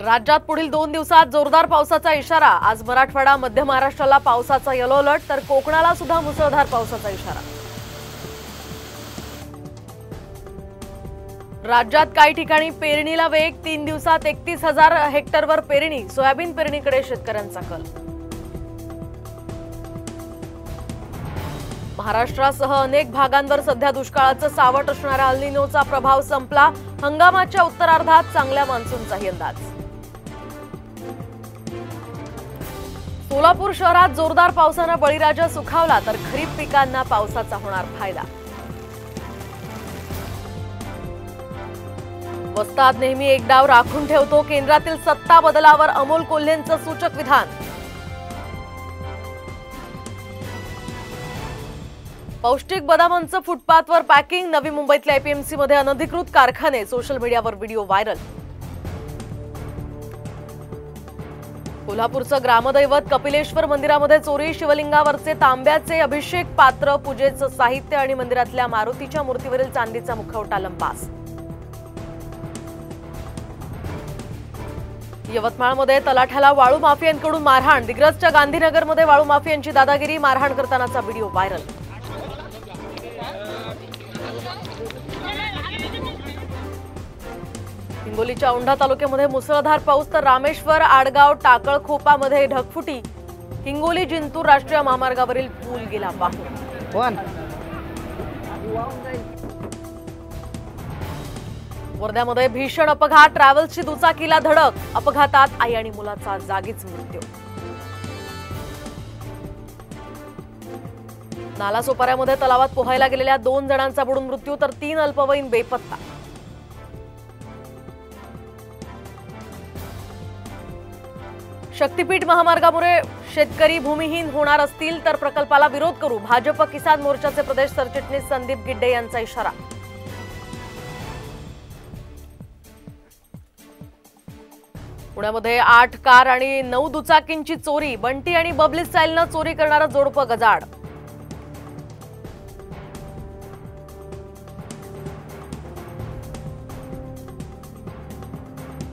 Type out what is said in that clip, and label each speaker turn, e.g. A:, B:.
A: राज्यात पुढील 2 दिवसात जोरदार पावसाचा इशारा। आज मराठवाडा मध्य महाराष्ट्राला पावसाचा येलो अलर्ट तर कोकणाला सुद्धा मुसळधार पावसाचा इशारा। राज्यात काही ठिकाणी पेरणीला वेग। 3 दिवसात 31,000 हेक्टरवर पेरणी। सोयाबीन पेरणीकडे शेतकऱ्यांचा कल। महाराष्ट्रासह अनेक भागांवर सध्या दुष्काळाचं सावट असणाऱ्या अल निनोचा प्रभाव संपला। हंगामाच्या उत्तरार्धात चांगल्या मान्सूनचाही अंदाज। सोलापूर शहरात जोरदार पावसाने बळीराजा सुखावला तर खरीप पिकांना पावसाचा होणार फायदा। वस्ताद नेहमी एक डाव राखून ठेवतो। केंद्रातील सत्ता बदलावर अमोल कोल्हेंचं सूचक विधान। पौष्टिक बदामांचं फुटपाथवर पॅकिंग। नवी मुंबईतल्या एपीएमसी मध्ये अनधिकृत कारखाने। सोशल मीडियावर व्हिडिओ व्हायरल। कोल्हापूरचं ग्रामदैवत कपिलेश्वर मंदिरामध्ये चोरी। शिवलिंगावरचे तांब्याचे अभिषेक पात्र, पूजेचं साहित्य आणि मंदिरातल्या मारुतीच्या मूर्तीवरील चांदीचा मुखवटा लंपास। यवतमाळमध्ये तलाठ्याला वाळू माफियांकडून मारहाण। दिग्रसच्या गांधीनगरमध्ये वाळू माफियांची दादागिरी। मारहाण करतानाचा व्हिडिओ व्हायरल। हिंगोलीच्या औंढा तालुक्यामध्ये मुसळधार पाऊस तर रामेश्वर, आडगाव, टाकळखोपामध्ये ढगफुटी। हिंगोली जिंतूर राष्ट्रीय महामार्गावरील पूल गेला वाहून। वर्ध्यामध्ये भीषण अपघात। ट्रॅव्हल्सची दुचाकीला धडक। अपघातात आई आणि मुलाचा जागीच मृत्यू। नालासोपाऱ्यामध्ये तलावात पोहायला गेलेल्या 2 जणांचा बुडून मृत्यू तर 3 अल्पवयीन बेपत्ता। शक्तीपीठ महामार्गामुळे शेतकरी भूमिहीन होणार असतील तर प्रकल्पाला विरोध करू। भाजप किसान मोर्चाचे प्रदेश सरचिटणीस संदीप गिड्डे यांचा इशारा। पुण्यामध्ये 8 कार आणि 9 दुचाकींची चोरी। बंटी आणि बबली स्टाईलनं चोरी करणारं जोडपं गजाआड।